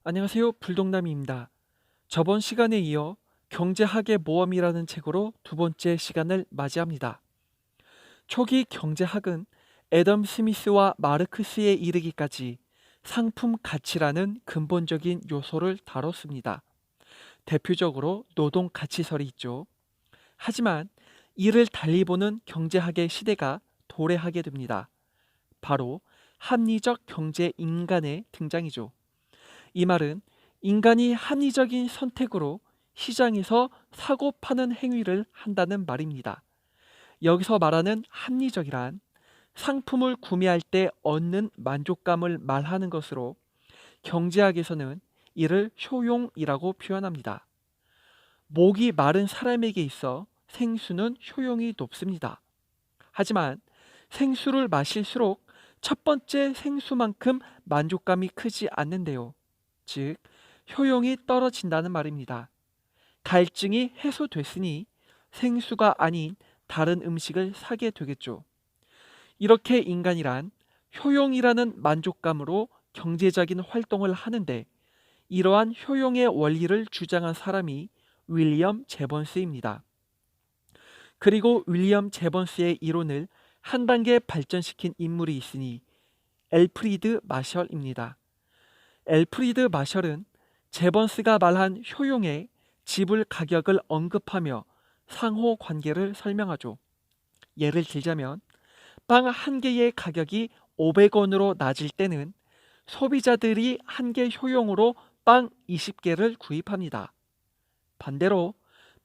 안녕하세요. 불독남입니다. 저번 시간에 이어 경제학의 모험이라는 책으로 두 번째 시간을 맞이합니다. 초기 경제학은 애덤 스미스와 마르크스에 이르기까지 상품 가치라는 근본적인 요소를 다뤘습니다. 대표적으로 노동 가치설이 있죠. 하지만 이를 달리 보는 경제학의 시대가 도래하게 됩니다. 바로 합리적 경제 인간의 등장이죠. 이 말은 인간이 합리적인 선택으로 시장에서 사고 파는 행위를 한다는 말입니다. 여기서 말하는 합리적이란 상품을 구매할 때 얻는 만족감을 말하는 것으로 경제학에서는 이를 효용이라고 표현합니다. 목이 마른 사람에게 있어 생수는 효용이 높습니다. 하지만 생수를 마실수록 첫 번째 생수만큼 만족감이 크지 않는데요. 즉, 효용이 떨어진다는 말입니다. 갈증이 해소됐으니 생수가 아닌 다른 음식을 사게 되겠죠. 이렇게 인간이란 효용이라는 만족감으로 경제적인 활동을 하는데 이러한 효용의 원리를 주장한 사람이 윌리엄 제번스입니다. 그리고 윌리엄 제번스의 이론을 한 단계 발전시킨 인물이 있으니 엘프리드 마셜입니다. 엘프리드 마셜은 제번스가 말한 효용의 지불 가격을 언급하며 상호 관계를 설명하죠. 예를 들자면 빵 한 개의 가격이 500원으로 낮을 때는 소비자들이 한 개 효용으로 빵 20개를 구입합니다. 반대로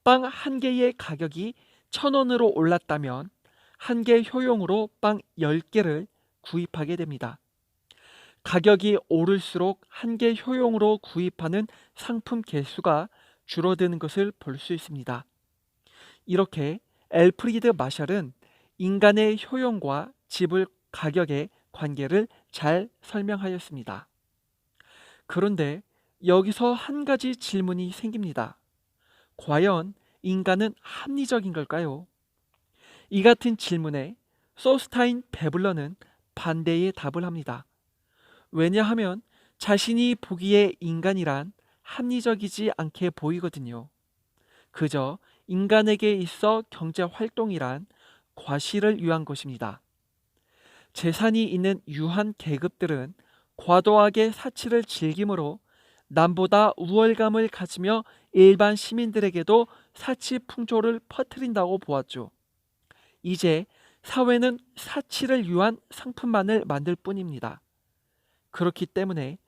빵 한 개의 가격이 1,000원으로 올랐다면 한 개 효용으로 빵 10개를 구입하게 됩니다. 가격이 오를수록 한 개 효용으로 구입하는 상품 개수가 줄어드는 것을 볼 수 있습니다. 이렇게 엘프리드 마셜은 인간의 효용과 지불 가격의 관계를 잘 설명하였습니다. 그런데 여기서 한 가지 질문이 생깁니다. 과연 인간은 합리적인 걸까요? 이 같은 질문에 소스타인 베블러는 반대의 답을 합니다. 왜냐하면 자신이 보기에 인간이란 합리적이지 않게 보이거든요. 그저 인간에게 있어 경제 활동이란 과실을 위한 것입니다. 재산이 있는 유한 계급들은 과도하게 사치를 즐기므로 남보다 우월감을 가지며 일반 시민들에게도 사치 풍조를 퍼뜨린다고 보았죠. 이제 사회는 사치를 위한 상품만을 만들 뿐입니다. 그렇기 때문에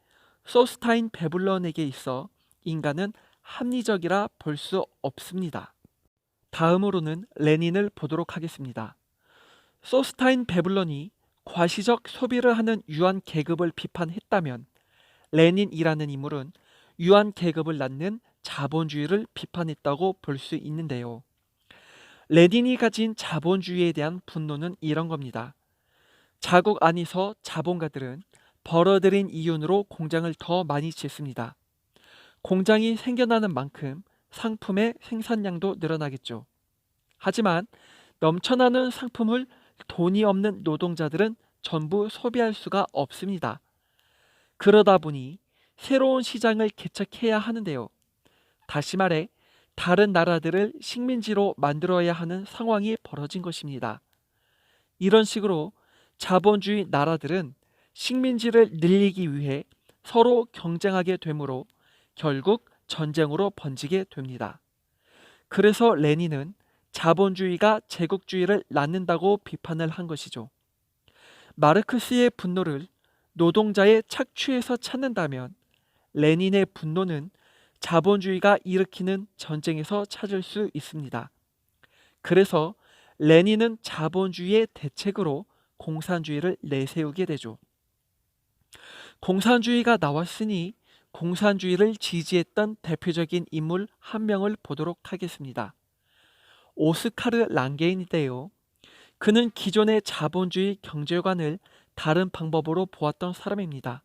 소스타인 베블런에게 있어 인간은 합리적이라 볼 수 없습니다. 다음으로는 레닌을 보도록 하겠습니다. 소스타인 베블런이 과시적 소비를 하는 유한 계급을 비판했다면 레닌이라는 인물은 유한 계급을 낳는 자본주의를 비판했다고 볼 수 있는데요. 레닌이 가진 자본주의에 대한 분노는 이런 겁니다. 자국 안에서 자본가들은 벌어들인 이윤으로 공장을 더 많이 짓습니다. 공장이 생겨나는 만큼 상품의 생산량도 늘어나겠죠. 하지만 넘쳐나는 상품을 돈이 없는 노동자들은 전부 소비할 수가 없습니다. 그러다 보니 새로운 시장을 개척해야 하는데요. 다시 말해 다른 나라들을 식민지로 만들어야 하는 상황이 벌어진 것입니다. 이런 식으로 자본주의 나라들은 식민지를 늘리기 위해 서로 경쟁하게 되므로 결국 전쟁으로 번지게 됩니다. 그래서 레닌은 자본주의가 제국주의를 낳는다고 비판을 한 것이죠. 마르크스의 분노를 노동자의 착취에서 찾는다면 레닌의 분노는 자본주의가 일으키는 전쟁에서 찾을 수 있습니다. 그래서 레닌은 자본주의의 대책으로 공산주의를 내세우게 되죠. 공산주의가 나왔으니 공산주의를 지지했던 대표적인 인물 한 명을 보도록 하겠습니다. 오스카르 랑게인인데요. 그는 기존의 자본주의 경제관을 다른 방법으로 보았던 사람입니다.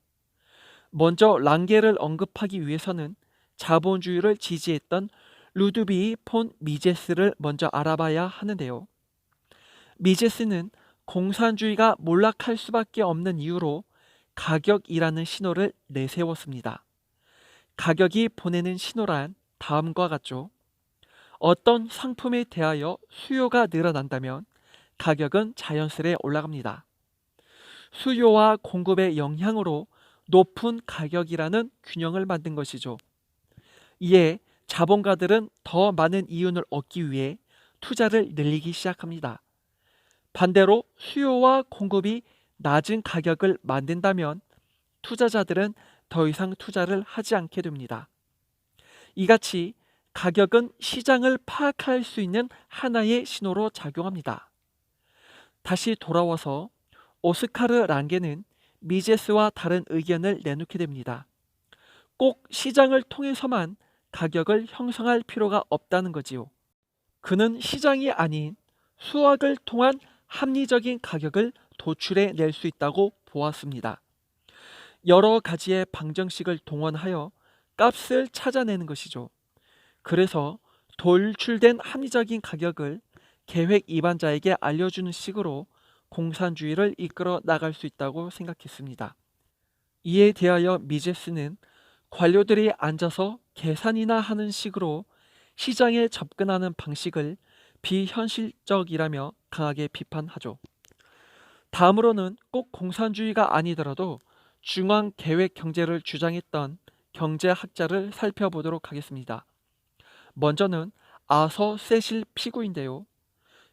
먼저 랑게를 언급하기 위해서는 자본주의를 지지했던 루드비히 폰 미제스를 먼저 알아봐야 하는데요. 미제스는 공산주의가 몰락할 수밖에 없는 이유로 가격이라는 신호를 내세웠습니다. 가격이 보내는 신호란 다음과 같죠. 어떤 상품에 대하여 수요가 늘어난다면 가격은 자연스레 올라갑니다. 수요와 공급의 영향으로 높은 가격이라는 균형을 만든 것이죠. 이에 자본가들은 더 많은 이윤을 얻기 위해 투자를 늘리기 시작합니다. 반대로 수요와 공급이 낮은 가격을 만든다면 투자자들은 더 이상 투자를 하지 않게 됩니다. 이같이 가격은 시장을 파악할 수 있는 하나의 신호로 작용합니다. 다시 돌아와서 오스카르 랑게는 미제스와 다른 의견을 내놓게 됩니다. 꼭 시장을 통해서만 가격을 형성할 필요가 없다는 거지요. 그는 시장이 아닌 수학을 통한 합리적인 가격을 도출해 낼 수 있다고 보았습니다. 여러 가지의 방정식을 동원하여 값을 찾아내는 것이죠. 그래서 돌출된 합리적인 가격을 계획 입안자에게 알려주는 식으로 공산주의를 이끌어 나갈 수 있다고 생각했습니다. 이에 대하여 미제스는 관료들이 앉아서 계산이나 하는 식으로 시장에 접근하는 방식을 비현실적이라며 강하게 비판하죠. 다음으로는 꼭 공산주의가 아니더라도 중앙계획 경제를 주장했던 경제학자를 살펴보도록 하겠습니다. 먼저는 아서 세실 피구인데요.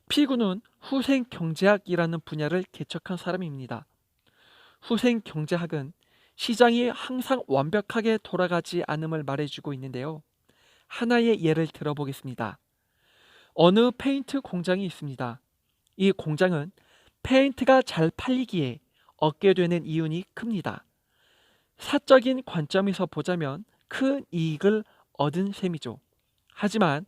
피구는 후생경제학이라는 분야를 개척한 사람입니다. 후생경제학은 시장이 항상 완벽하게 돌아가지 않음을 말해주고 있는데요. 하나의 예를 들어보겠습니다. 어느 페인트 공장이 있습니다. 이 공장은 페인트가 잘 팔리기에 얻게 되는 이윤이 큽니다. 사적인 관점에서 보자면 큰 이익을 얻은 셈이죠. 하지만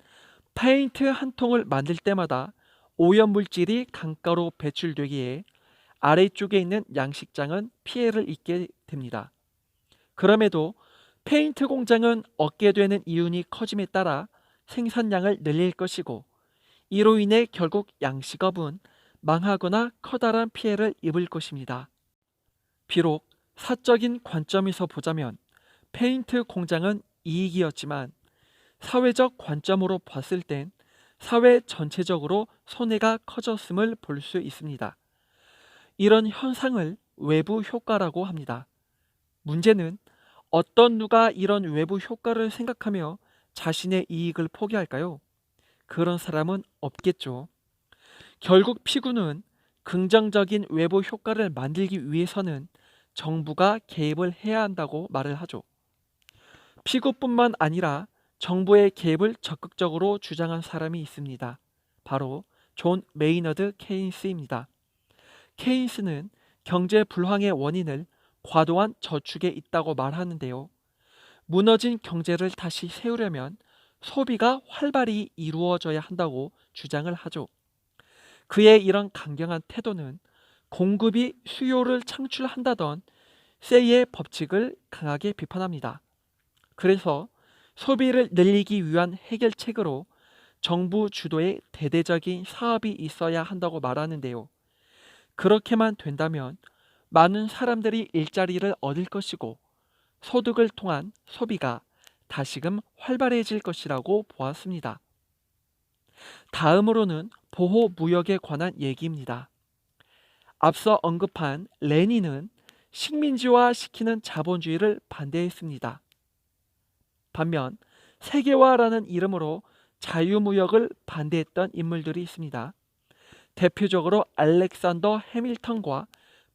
페인트 한 통을 만들 때마다 오염물질이 강가로 배출되기에 아래쪽에 있는 양식장은 피해를 입게 됩니다. 그럼에도 페인트 공장은 얻게 되는 이윤이 커짐에 따라 생산량을 늘릴 것이고 이로 인해 결국 양식업은 망하거나 커다란 피해를 입을 것입니다. 비록 사적인 관점에서 보자면 페인트 공장은 이익이었지만 사회적 관점으로 봤을 땐 사회 전체적으로 손해가 커졌음을 볼 수 있습니다. 이런 현상을 외부 효과라고 합니다. 문제는 어떤 누가 이런 외부 효과를 생각하며 자신의 이익을 포기할까요? 그런 사람은 없겠죠. 결국 피구는 긍정적인 외부 효과를 만들기 위해서는 정부가 개입을 해야 한다고 말을 하죠. 피구뿐만 아니라 정부의 개입을 적극적으로 주장한 사람이 있습니다. 바로 존 메이너드 케인스입니다. 케인스는 경제 불황의 원인을 과도한 저축에 있다고 말하는데요. 무너진 경제를 다시 세우려면 소비가 활발히 이루어져야 한다고 주장을 하죠. 그의 이런 강경한 태도는 공급이 수요를 창출한다던 세이의 법칙을 강하게 비판합니다. 그래서 소비를 늘리기 위한 해결책으로 정부 주도의 대대적인 사업이 있어야 한다고 말하는데요. 그렇게만 된다면 많은 사람들이 일자리를 얻을 것이고 소득을 통한 소비가 다시금 활발해질 것이라고 보았습니다. 다음으로는 보호무역에 관한 얘기입니다. 앞서 언급한 레닌은 식민지화시키는 자본주의를 반대했습니다. 반면 세계화라는 이름으로 자유무역을 반대했던 인물들이 있습니다. 대표적으로 알렉산더 해밀턴과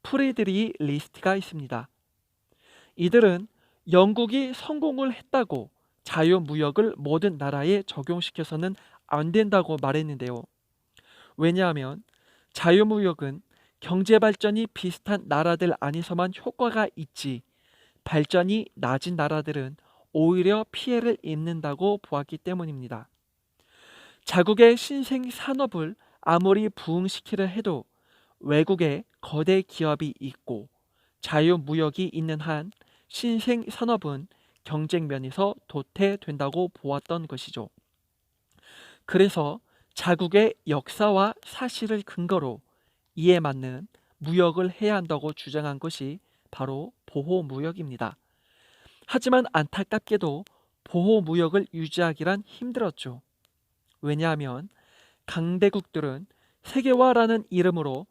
프리드리히 리스트가 있습니다. 이들은 영국이 성공을 했다고 자유무역을 모든 나라에 적용시켜서는 안 된다고 말했는데요. 왜냐하면 자유무역은 경제발전이 비슷한 나라들 안에서만 효과가 있지 발전이 낮은 나라들은 오히려 피해를 입는다고 보았기 때문입니다. 자국의 신생 산업을 아무리 부흥시키려 해도 외국에 거대 기업이 있고 자유무역이 있는 한 신생 산업은 경쟁 면에서 도태된다고 보았던 것이죠. 그래서 자국의 역사와 사실을 근거로 이에 맞는 무역을 해야 한다고 주장한 것이 바로 보호무역입니다. 하지만 안타깝게도 보호무역을 유지하기란 힘들었죠. 왜냐하면 강대국들은 세계화라는 이름으로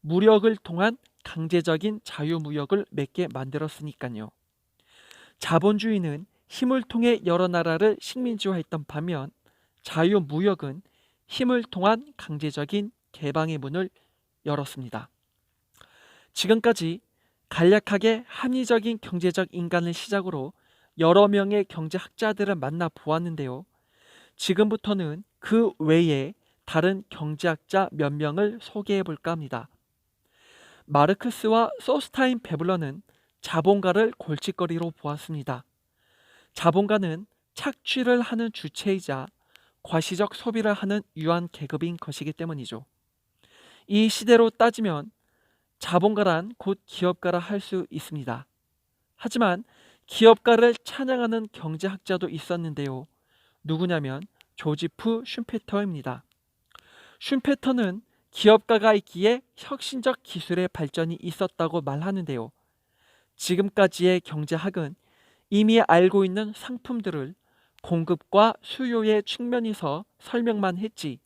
무력을 통한 강제적인 자유무역을 맺게 만들었으니까요. 자본주의는 힘을 통해 여러 나라를 식민지화했던 반면 자유무역은 힘을 통한 강제적인 개방의 문을 열었습니다. 지금까지 간략하게 합리적인 경제적 인간을 시작으로 여러 명의 경제학자들을 만나 보았는데요. 지금부터는 그 외에 다른 경제학자 몇 명을 소개해 볼까 합니다. 마르크스와 소스타인 베블러는 자본가를 골칫거리로 보았습니다. 자본가는 착취를 하는 주체이자 과시적 소비를 하는 유한 계급인 것이기 때문이죠. 이 시대로 따지면 자본가란 곧 기업가라 할 수 있습니다. 하지만 기업가를 찬양하는 경제학자도 있었는데요. 누구냐면 조지프 슌페터입니다. 슌페터는 기업가가 있기에 혁신적 기술의 발전이 있었다고 말하는데요. 지금까지의 경제학은 이미 알고 있는 상품들을 공급과 수요의 측면에서 설명만 했지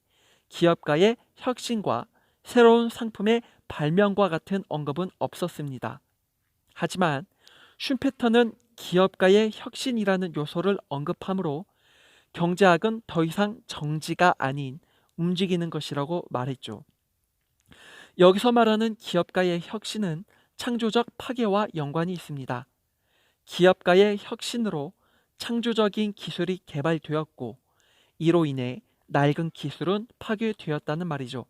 기업가의 혁신과 새로운 상품의 발명과 같은 언급은 없었습니다. 하지만 슌페터는 기업가의 혁신이라는 요소를 언급하므로 경제학은 더 이상 정지가 아닌 움직이는 것이라고 말했죠. 여기서 말하는 기업가의 혁신은 창조적 파괴와 연관이 있습니다. 기업가의 혁신으로 창조적인 기술이 개발되었고 이로 인해 낡은 기술은 파괴되었다는 말이죠.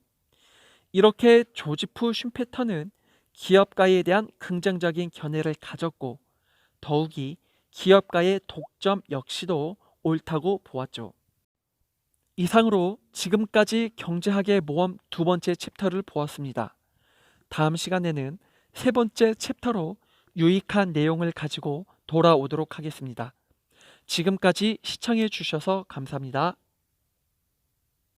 이렇게 조지프 슌페터는 기업가에 대한 긍정적인 견해를 가졌고 더욱이 기업가의 독점 역시도 옳다고 보았죠. 이상으로 지금까지 경제학의 모험 두 번째 챕터를 보았습니다. 다음 시간에는 세 번째 챕터로 유익한 내용을 가지고 돌아오도록 하겠습니다. 지금까지 시청해 주셔서 감사합니다.